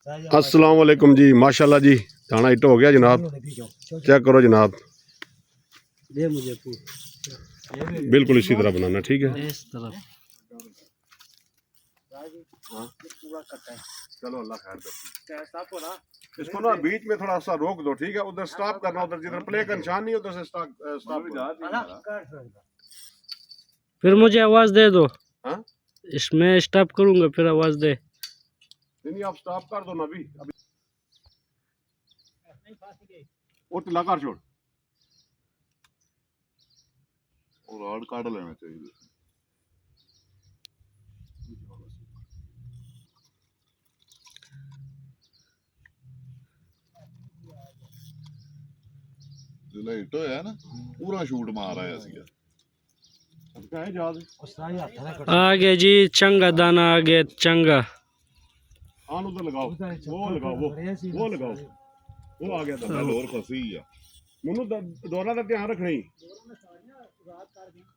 अस्सलाम वालेकुम जी, माशाल्लाह जी, दाना हिट हो गया जनाब। चेक करो जनाब, दे मुझे बिल्कुल इसी तरह बनाना, ठीक है। इस तरफ चलो अल्लाह खैर करे। इसको ना बीच में थोड़ा सा रोक दो, ठीक है। उधर स्टॉप करना, उधर जिधर प्ले का निशान नहीं उधर से स्टॉप फिर मुझे आवाज दे दो। हाँ? इसमें स्टॉप करूंगा फिर आवाज दे। नहीं आप स्टॉप कर दो ना अभी उठ लगा छोड़ और रॉड काट लेना चाहिए। जिला हिट होया ना पूरा शूट मार आया सीगा। आगे जी चंगा दाना आगे चंगा। आन उधर लगाओ, वो लगाओ, वो लगाओ, वो आ गया था और फंसी है। मुन्नू दोरा दा ध्यान रखना ही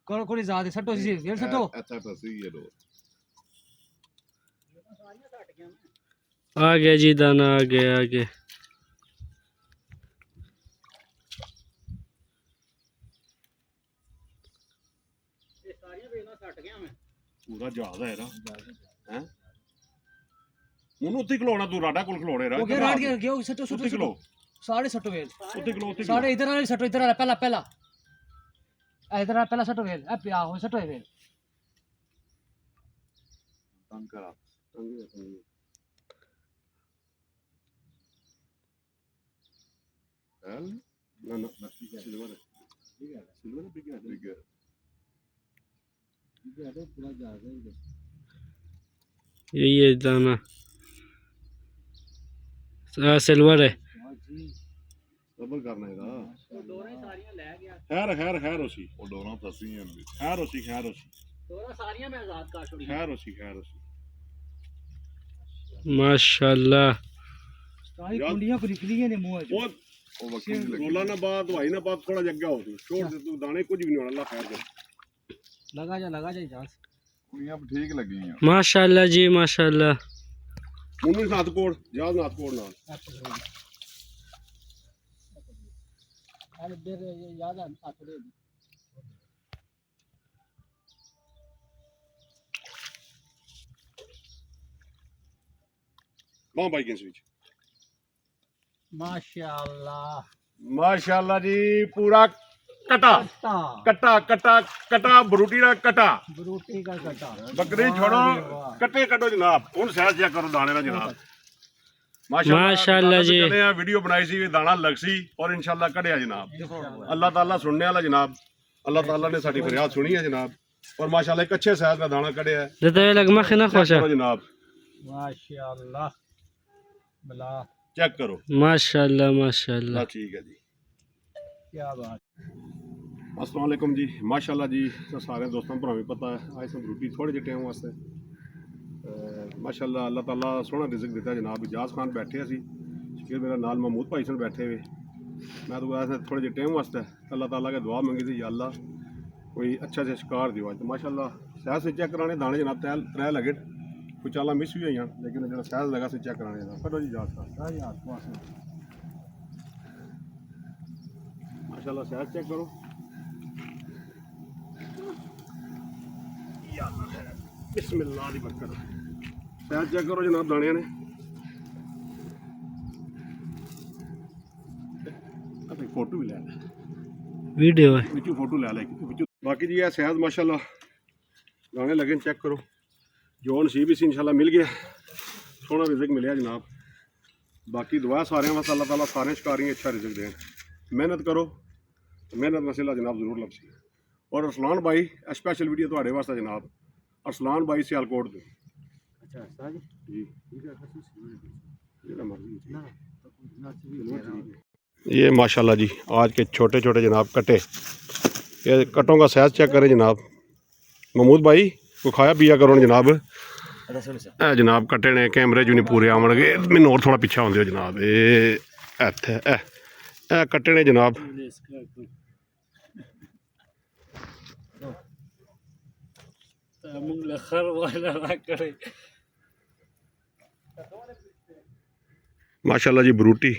करो कोई ज्यादा सटो जी ये सटो अच्छा फंसी है डोर। आगे जी दाना आगे आगे। पूरा जहाज है ना हैं मुन्नू उत्ते खलोना तू राडा कोल खलोने रहा ओके राड के क्यों सटो उत्ते खलो साढ़े सटो वेल उत्ते खलो साढ़े इधर वाले सटो इधर वाला पहला पहला इधर वाला पहला सटो वेल अब आ हो सटो वेल तंग करा हेल ना ना सिल्वर है सिल्वर बिग है पूरा जहाज है ये दाना सिल्वर है डबल करना है डोरा सारियां ले गया खैर उसी वो डोरा फंसी हैं खैर उसी डोरा सारियां मैं आजाद कर छोड़ी खैर उसी माशाल्लाह सारी कुंडियां पर निकली हैं ने मुंह वो वकील रोला ना बात भाई ना बात थोड़ा जगह हो छोड़ दे तू दाने कुछ भी नहीं होना अल्लाह खैर कर लगा जा जहाज कुड़ियां ठीक लगी हैं माशाल्लाह जी माशाल्लाह। मुन्नू नाथ कोड़ जहाज नाथ कोड़ नाल अरे देर याद आते मां भाई के स्विच माशाल्लाह जी पूरा कटा बरूटी का कटा बरूटी का कटा बकरी छोड़ो कटे कटो जनाब हुन सहज चेक करो दाने ना जनाब माशाल्लाह जी वीडियो बनाई सी दाना लग सी और इंशाल्लाह कढ़िया जनाब अल्लाह ताला सुनने वाला जनाब अल्लाह ताला ने साडी फरियाद सुनी है जनाब और माशाल्लाह एक अच्छे सहज का दाना कढ़िया है जनाब माशाल्लाह बला चेक करो माशाल्लाह ठीक है जी क्या बात। अस्सलाम वालेकुम जी माशाल्लाह जी सारे दोस्तों भरावां पता है आज सब रोटी थोड़े जे टाइम वास्ते माशाल्लाह अल्लाह ताला सोहना रिज़्क दिता जनाब इजाज़ खान बैठे सी फिर मेरा नाल महमूद भाई सन बैठे हुए मैं तो आया थोड़े जे टाइम वास्ते अल्लाह ताला के दुआ मंगी थी या अल्लाह कोई अच्छा सा शिकार दियो तो माशाल्लाह सहज से चेक कराने दाने जनाब त्रै लगे कुछ चाला मिस भी हुई लेकिन जो सहज लगा से चेक कराने जनाब करो जी इजाज़ माशाल्लाह सहज चेक करो बिस्मिल्लाह दी बरकत सहज चेक करो जनाब दाने ने फोटो भी ले वीडियो है फोटो ले बाकी जी है सहज माशाल्लाह दाने लगे चेक करो जो नसीब इसी इंशाल्लाह मिल गया सोहना रिज़्क मिले जनाब बाकी दुआ सारे वास्ते अल्लाह ताला सारे शिकारी अच्छा रिज़्क देन मेहनत करो मेहनत नसीला जनाब जरूर लभसी और अरसलान भाई स्पैशल वीडियो थोड़े वास्ते जनाब अरसलान भाई सियालकोट दे जी ये माशाल्लाह जी आज के छोटे छोटे जनाब कटे ये कटों का साइज चेक करें जनाब महमूद भाई को खाया पिया करो जनाब जनाब कटे ने कैमरे जो नहीं पूरे आवे मैनू और थोड़ा पिछा आते हो जनाब ये कटे ने जनाब ਮਾਸ਼ਾਅੱਲਾ ਜੀ ਬਰੂਟੀ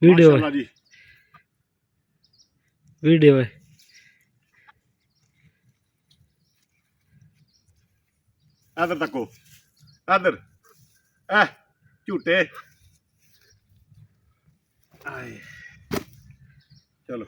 ਵੀਡੀਓ ਮਾਸ਼ਾਅੱਲਾ ਜੀ ਵੀਡੀਓ ਹੈ ਇੱਧਰ ਤੱਕੋ ਇੱਧਰ ਝੂਟੇ ਆਏ ਚਲੋ